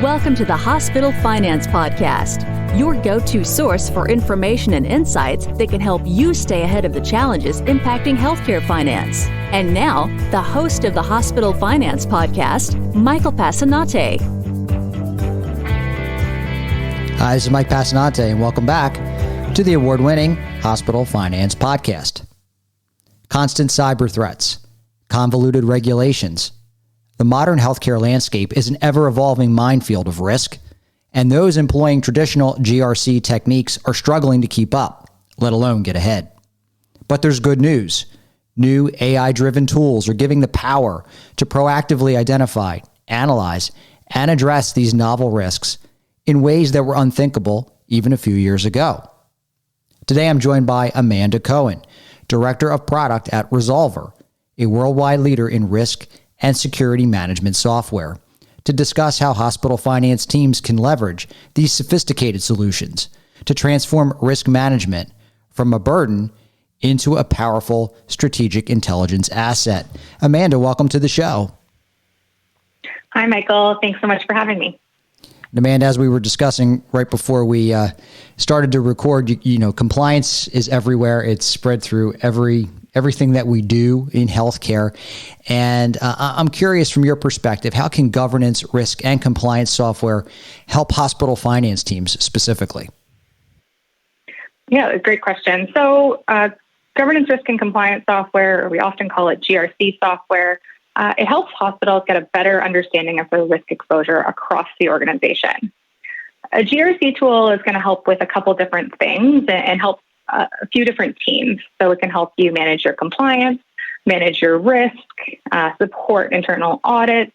Welcome to the Hospital Finance Podcast, your go-to source for information and insights that can help you stay ahead of the challenges impacting healthcare finance. And now, the host of the Hospital Finance Podcast, Michael Passanante. Hi, this is Mike Passanante, and welcome back to the award-winning Hospital Finance Podcast. Constant cyber threats, convoluted regulations. The modern healthcare landscape is an ever-evolving minefield of risk, and those employing traditional GRC techniques are struggling to keep up, let alone get ahead. But there's good news. New AI-driven tools are giving the power to proactively identify, analyze, and address these novel risks in ways that were unthinkable even a few years ago. Today, I'm joined by Amanda Cohen, Director of Product at Resolver, a worldwide leader in risk and security management software, to discuss how hospital finance teams can leverage these sophisticated solutions to transform risk management from a burden into a powerful strategic intelligence asset. Amanda, welcome to the show. Hi, Michael. Thanks so much for having me. Amanda, as we were discussing right before we started to record, you know, compliance is everywhere. It's spread through everything that we do in healthcare. And I'm curious, from your perspective, how can governance, risk, and compliance software help hospital finance teams specifically? Yeah, great question. So governance, risk, and compliance software, or we often call it GRC software, it helps hospitals get a better understanding of their risk exposure across the organization. A GRC tool is going to help with a couple different things and help a few different teams. So it can help you manage your compliance, manage your risk, support internal audits,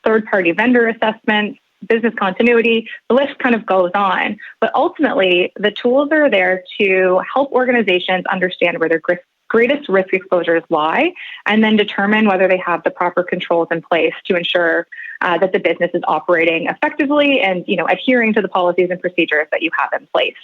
third-party vendor assessments, business continuity. The list kind of goes on. But ultimately, the tools are there to help organizations understand where their greatest risk exposures lie, and then determine whether they have the proper controls in place to ensure that the business is operating effectively and, you know, adhering to the policies and procedures that you have in place.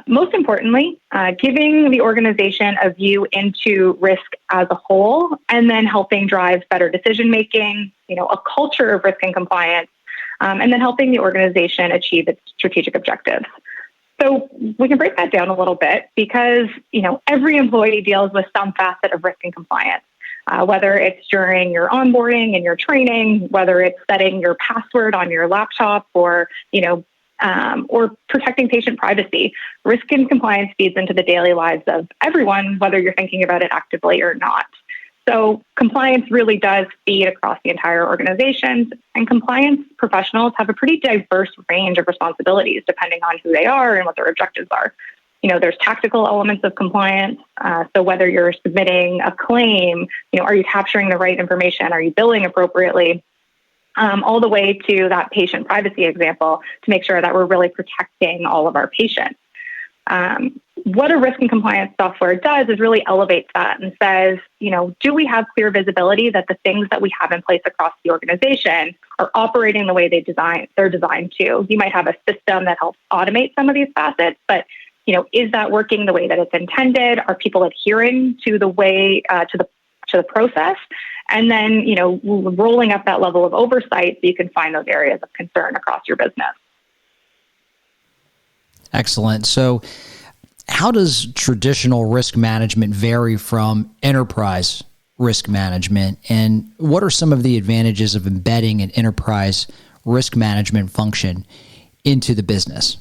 Most importantly, giving the organization a view into risk as a whole, and then helping drive better decision making, you know, a culture of risk and compliance, and then helping the organization achieve its strategic objectives. So we can break that down a little bit because, you know, every employee deals with some facet of risk and compliance, whether it's during your onboarding and your training, whether it's setting your password on your laptop, or, you know, or protecting patient privacy. Risk and compliance feeds into the daily lives of everyone, whether you're thinking about it actively or not. So compliance really does feed across the entire organization, and compliance professionals have a pretty diverse range of responsibilities depending on who they are and what their objectives are. You know, there's tactical elements of compliance. So whether you're submitting a claim, you know, are you capturing the right information? Are you billing appropriately? All the way to that patient privacy example to make sure that we're really protecting all of our patients. What a risk and compliance software does is really elevates that and says, you know, do we have clear visibility that the things that we have in place across the organization are operating the way they're designed to? You might have a system that helps automate some of these facets, but, you know, is that working the way that it's intended? Are people adhering to the way, to the process? And then, you know, rolling up that level of oversight so you can find those areas of concern across your business. Excellent. So how does traditional risk management vary from enterprise risk management? And what are some of the advantages of embedding an enterprise risk management function into the business?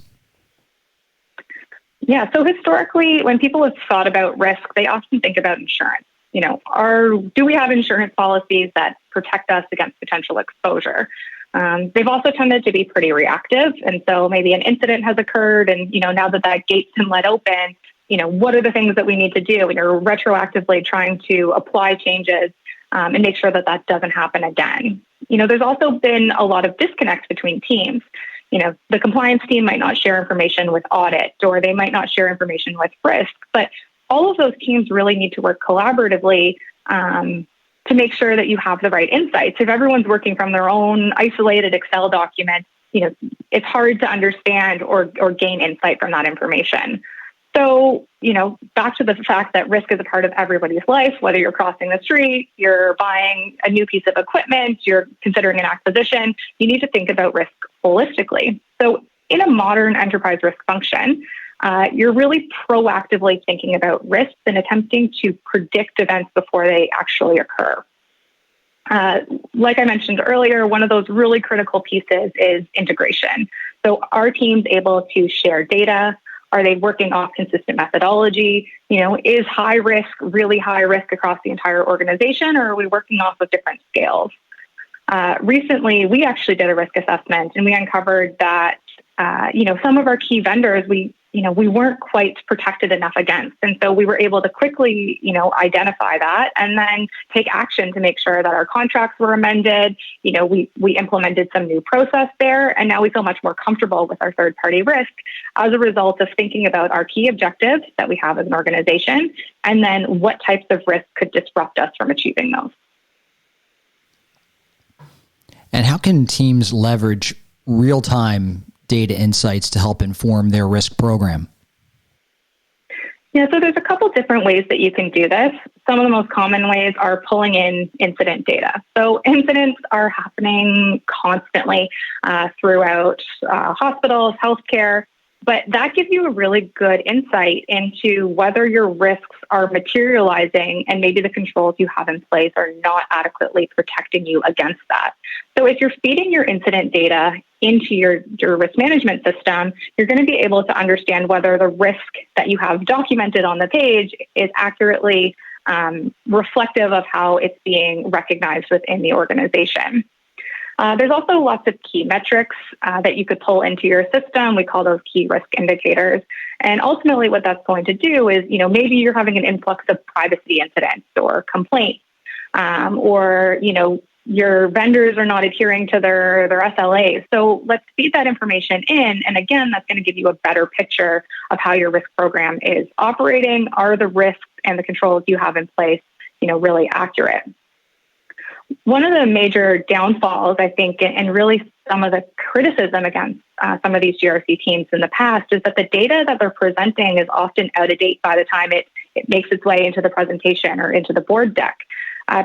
Yeah, so historically, when people have thought about risk, they often think about insurance. You know, do we have insurance policies that protect us against potential exposure? They've also tended to be pretty reactive. And so maybe an incident has occurred, and, you know, now that gate's been let open, you know, what are the things that we need to do? And you're retroactively trying to apply changes and make sure that that doesn't happen again. You know, there's also been a lot of disconnect between teams. You know, the compliance team might not share information with audit, or they might not share information with risk, but all of those teams really need to work collaboratively to make sure that you have the right insights. If everyone's working from their own isolated Excel document, you know, it's hard to understand or gain insight from that information. So back to the fact that risk is a part of everybody's life, whether you're crossing the street, you're buying a new piece of equipment, you're considering an acquisition, you need to think about risk holistically. So in a modern enterprise risk function, you're really proactively thinking about risks and attempting to predict events before they actually occur. Like I mentioned earlier, one of those really critical pieces is integration. So are teams able to share data? Are they working off consistent methodology? Is high risk really high risk across the entire organization, or are we working off of different scales? Recently, we actually did a risk assessment, and we uncovered that some of our key vendors we weren't quite protected enough against. And so we were able to quickly, identify that and then take action to make sure that our contracts were amended. We implemented some new process there, and now we feel much more comfortable with our third-party risk as a result of thinking about our key objectives that we have as an organization, and then what types of risk could disrupt us from achieving those. And how can teams leverage real-time data insights to help inform their risk program? Yeah, so there's a couple different ways that you can do this. Some of the most common ways are pulling in incident data. So incidents are happening constantly throughout hospitals, healthcare, but that gives you a really good insight into whether your risks are materializing and maybe the controls you have in place are not adequately protecting you against that. So if you're feeding your incident data into your risk management system, you're going to be able to understand whether the risk that you have documented on the page is accurately reflective of how it's being recognized within the organization. There's also lots of key metrics that you could pull into your system. We call those key risk indicators. And ultimately what that's going to do is, maybe you're having an influx of privacy incidents or complaints, or, your vendors are not adhering to their SLAs. So let's feed that information in. And again, that's going to give you a better picture of how your risk program is operating. Are the risks and the controls you have in place, really accurate? One of the major downfalls, I think, and really some of the criticism against some of these GRC teams in the past is that the data that they're presenting is often out of date by the time it makes its way into the presentation or into the board deck,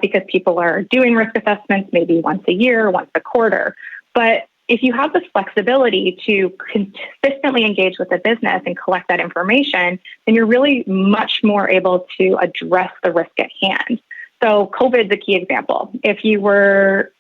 because people are doing risk assessments maybe once a year, once a quarter. But if you have this flexibility to consistently engage with the business and collect that information, then you're really much more able to address the risk at hand. So COVID is a key example. If you were,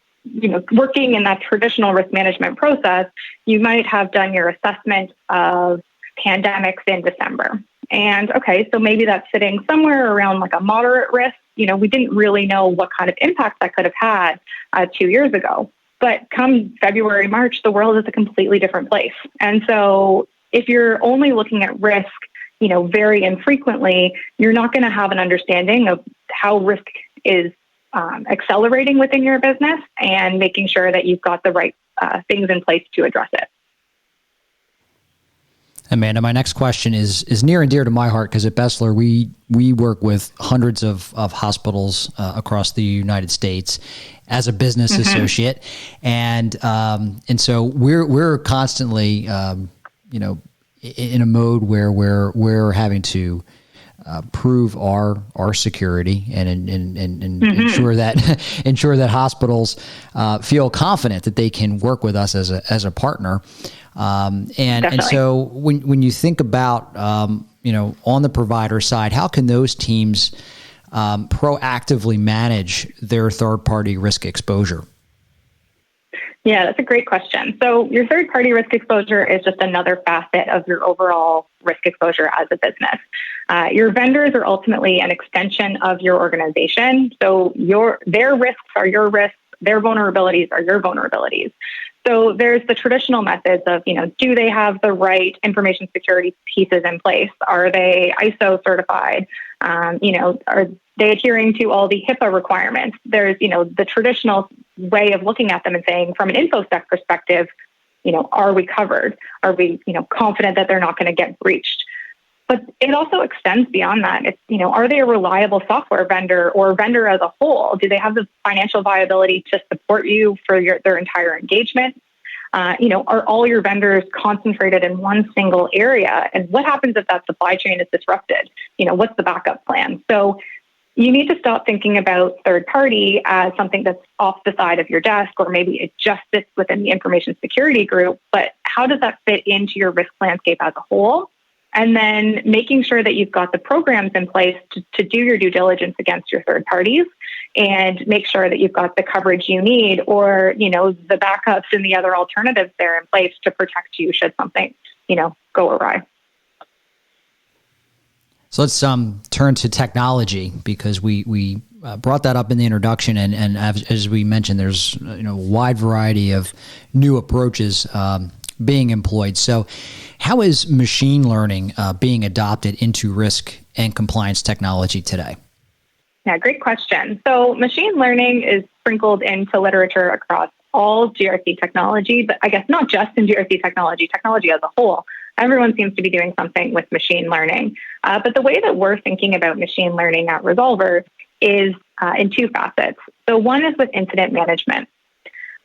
working in that traditional risk management process, you might have done your assessment of pandemics in December. And okay, so maybe that's sitting somewhere around like a moderate risk. We didn't really know what kind of impact that could have had 2 years ago. But come February, March, the world is a completely different place. And so if you're only looking at risk, very infrequently, you're not going to have an understanding of how risk is accelerating within your business and making sure that you've got the right things in place to address it. Amanda, my next question is near and dear to my heart because at Bessler, we work with hundreds of hospitals across the United States as a business associate. And so we're constantly, in a mode where we're having to prove our security and ensure that hospitals feel confident that they can work with us as a partner. And so when you think about on the provider side, how can those teams proactively manage their third-party risk exposure? Yeah, that's a great question. So your third-party risk exposure is just another facet of your overall risk exposure as a business. Your vendors are ultimately an extension of your organization. So their risks are your risks, their vulnerabilities are your vulnerabilities. So there's the traditional methods of, do they have the right information security pieces in place? Are they ISO certified? Are they adhering to all the HIPAA requirements? There's, the traditional way of looking at them and saying, from an InfoSec perspective, are we covered? Are we, confident that they're not going to get breached? But it also extends beyond that. It's, are they a reliable software vendor or vendor as a whole? Do they have the financial viability to support you for their entire engagement? Are all your vendors concentrated in one single area? And what happens if that supply chain is disrupted? What's the backup plan? So you need to stop thinking about third party as something that's off the side of your desk, or maybe it just sits within the information security group. But how does that fit into your risk landscape as a whole? And then making sure that you've got the programs in place to do your due diligence against your third parties and make sure that you've got the coverage you need, or, the backups and the other alternatives there in place to protect you should something, go awry. So let's turn to technology, because we brought that up in the introduction, and as we mentioned, there's a wide variety of new approaches being employed. So how is machine learning being adopted into risk and compliance technology today? Yeah, great question. So machine learning is sprinkled into literature across all GRC technology, but I guess not just in GRC technology as a whole. Everyone seems to be doing something with machine learning. But the way that we're thinking about machine learning at Resolver is in two facets. So one is with incident management.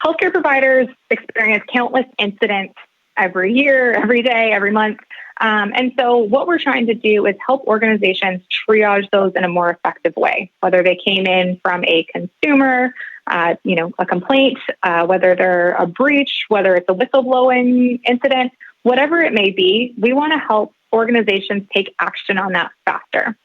Healthcare providers experience countless incidents every year, every day, every month. And so what we're trying to do is help organizations triage those in a more effective way, whether they came in from a consumer, a complaint, whether they're a breach, whether it's a whistleblowing incident, whatever it may be. We want to help organizations take action on that faster.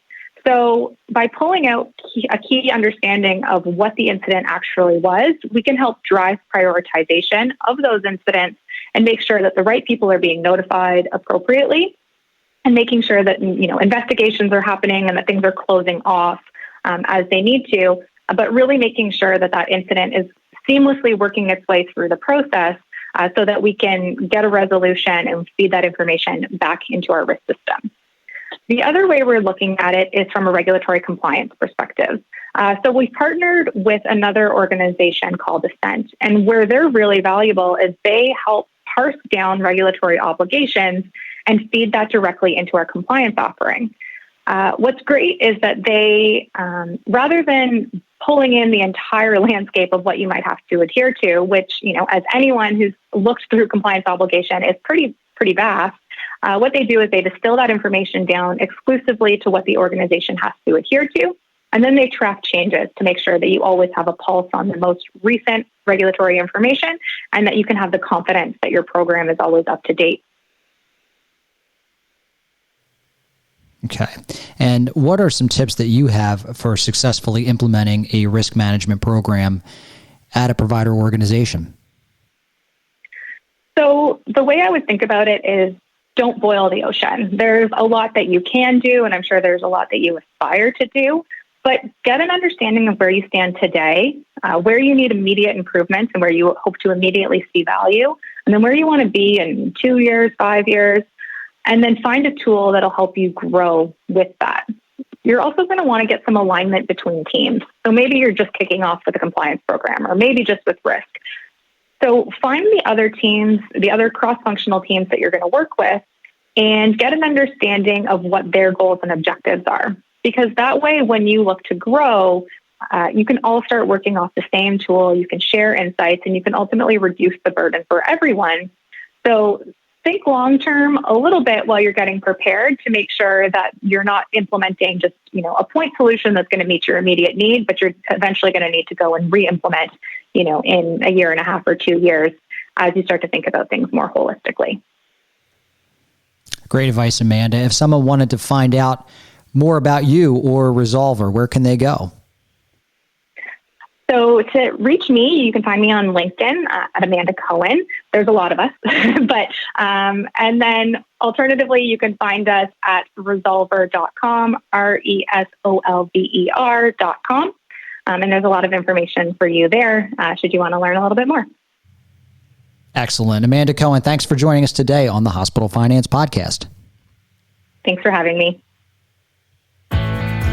So by pulling out a key understanding of what the incident actually was, we can help drive prioritization of those incidents and make sure that the right people are being notified appropriately, and making sure that investigations are happening and that things are closing off as they need to, but really making sure that that incident is seamlessly working its way through the process so that we can get a resolution and feed that information back into our risk system. The other way we're looking at it is from a regulatory compliance perspective. So we've partnered with another organization called Ascent, and where they're really valuable is they help parse down regulatory obligations and feed that directly into our compliance offering. What's great is that they, rather than pulling in the entire landscape of what you might have to adhere to, which, as anyone who's looked through compliance obligation is pretty vast, what they do is they distill that information down exclusively to what the organization has to adhere to. And then they track changes to make sure that you always have a pulse on the most recent regulatory information, and that you can have the confidence that your program is always up to date. Okay. And what are some tips that you have for successfully implementing a risk management program at a provider organization? So the way I would think about it is, don't boil the ocean. There's a lot that you can do, and I'm sure there's a lot that you aspire to do, but get an understanding of where you stand today, where you need immediate improvements and where you hope to immediately see value, and then where you want to be in 2 years, 5 years, and then find a tool that'll help you grow with that. You're also going to want to get some alignment between teams. So maybe you're just kicking off with a compliance program, or maybe just with risk. So find the other teams, the other cross-functional teams that you're going to work with, and get an understanding of what their goals and objectives are. Because that way, when you look to grow, you can all start working off the same tool, you can share insights, and you can ultimately reduce the burden for everyone. So think long-term a little bit while you're getting prepared to make sure that you're not implementing just, a point solution that's going to meet your immediate need, but you're eventually going to need to go and re-implement, in a year and a half or 2 years as you start to think about things more holistically. Great advice, Amanda. If someone wanted to find out more about you or Resolver, where can they go? So to reach me, you can find me on LinkedIn at Amanda Cohen. There's a lot of us, but and then alternatively, you can find us at resolver.com, resolver.com. And there's a lot of information for you there should you want to learn a little bit more. Excellent. Amanda Cohen, thanks for joining us today on the Hospital Finance Podcast. Thanks for having me.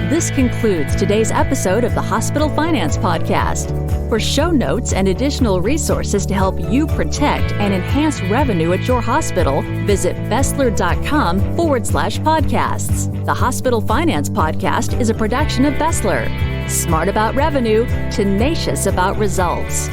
This concludes today's episode of the Hospital Finance Podcast. For show notes and additional resources to help you protect and enhance revenue at your hospital, visit Bessler.com/podcasts. The Hospital Finance Podcast is a production of Bessler. Smart about revenue, tenacious about results.